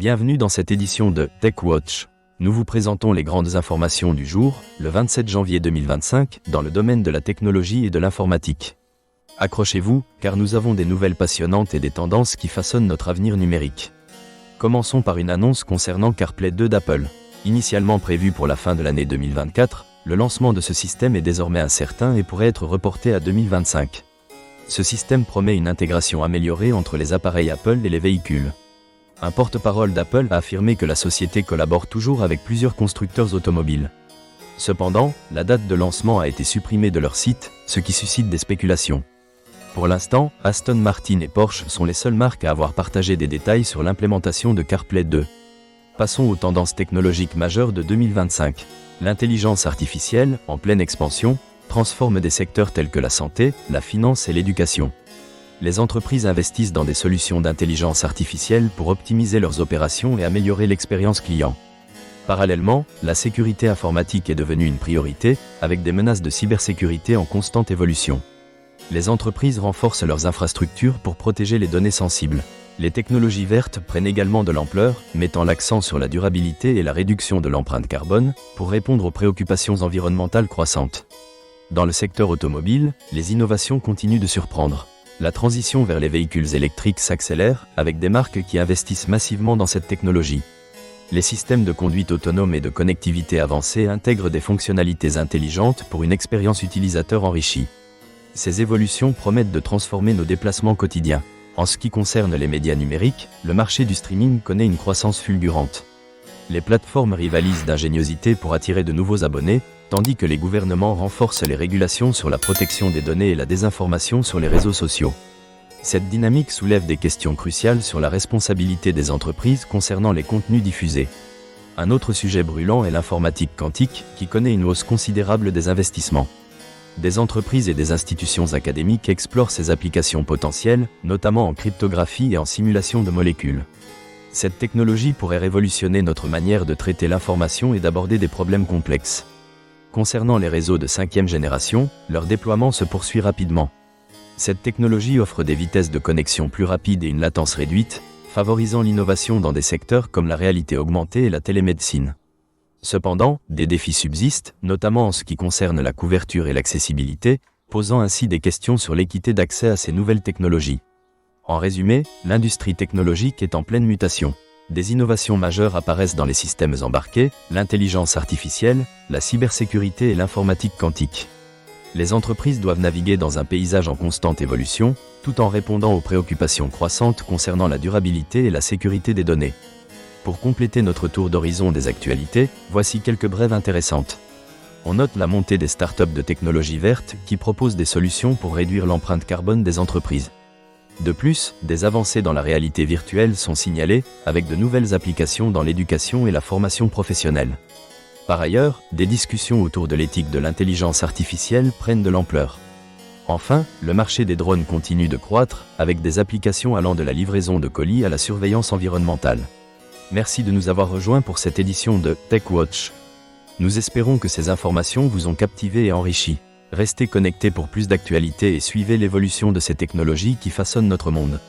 Bienvenue dans cette édition de TechWatch. Nous vous présentons les grandes informations du jour, le 27 janvier 2025, dans le domaine de la technologie et de l'informatique. Accrochez-vous, car nous avons des nouvelles passionnantes et des tendances qui façonnent notre avenir numérique. Commençons par une annonce concernant CarPlay 2 d'Apple. Initialement prévu pour la fin de l'année 2024, le lancement de ce système est désormais incertain et pourrait être reporté à 2025. Ce système promet une intégration améliorée entre les appareils Apple et les véhicules. Un porte-parole d'Apple a affirmé que la société collabore toujours avec plusieurs constructeurs automobiles. Cependant, la date de lancement a été supprimée de leur site, ce qui suscite des spéculations. Pour l'instant, Aston Martin et Porsche sont les seules marques à avoir partagé des détails sur l'implémentation de CarPlay 2. Passons aux tendances technologiques majeures de 2025. L'intelligence artificielle, en pleine expansion, transforme des secteurs tels que la santé, la finance et l'éducation. Les entreprises investissent dans des solutions d'intelligence artificielle pour optimiser leurs opérations et améliorer l'expérience client. Parallèlement, la sécurité informatique est devenue une priorité, avec des menaces de cybersécurité en constante évolution. Les entreprises renforcent leurs infrastructures pour protéger les données sensibles. Les technologies vertes prennent également de l'ampleur, mettant l'accent sur la durabilité et la réduction de l'empreinte carbone, pour répondre aux préoccupations environnementales croissantes. Dans le secteur automobile, les innovations continuent de surprendre. La transition vers les véhicules électriques s'accélère, avec des marques qui investissent massivement dans cette technologie. Les systèmes de conduite autonome et de connectivité avancée intègrent des fonctionnalités intelligentes pour une expérience utilisateur enrichie. Ces évolutions promettent de transformer nos déplacements quotidiens. En ce qui concerne les médias numériques, le marché du streaming connaît une croissance fulgurante. Les plateformes rivalisent d'ingéniosité pour attirer de nouveaux abonnés, tandis que les gouvernements renforcent les régulations sur la protection des données et la désinformation sur les réseaux sociaux. Cette dynamique soulève des questions cruciales sur la responsabilité des entreprises concernant les contenus diffusés. Un autre sujet brûlant est l'informatique quantique, qui connaît une hausse considérable des investissements. Des entreprises et des institutions académiques explorent ces applications potentielles, notamment en cryptographie et en simulation de molécules. Cette technologie pourrait révolutionner notre manière de traiter l'information et d'aborder des problèmes complexes. Concernant les réseaux de 5e génération, leur déploiement se poursuit rapidement. Cette technologie offre des vitesses de connexion plus rapides et une latence réduite, favorisant l'innovation dans des secteurs comme la réalité augmentée et la télémédecine. Cependant, des défis subsistent, notamment en ce qui concerne la couverture et l'accessibilité, posant ainsi des questions sur l'équité d'accès à ces nouvelles technologies. En résumé, l'industrie technologique est en pleine mutation. Des innovations majeures apparaissent dans les systèmes embarqués, l'intelligence artificielle, la cybersécurité et l'informatique quantique. Les entreprises doivent naviguer dans un paysage en constante évolution, tout en répondant aux préoccupations croissantes concernant la durabilité et la sécurité des données. Pour compléter notre tour d'horizon des actualités, voici quelques brèves intéressantes. On note la montée des startups de technologie verte qui proposent des solutions pour réduire l'empreinte carbone des entreprises. De plus, des avancées dans la réalité virtuelle sont signalées, avec de nouvelles applications dans l'éducation et la formation professionnelle. Par ailleurs, des discussions autour de l'éthique de l'intelligence artificielle prennent de l'ampleur. Enfin, le marché des drones continue de croître, avec des applications allant de la livraison de colis à la surveillance environnementale. Merci de nous avoir rejoints pour cette édition de TechWatch. Nous espérons que ces informations vous ont captivé et enrichi. Restez connectés pour plus d'actualités et suivez l'évolution de ces technologies qui façonnent notre monde.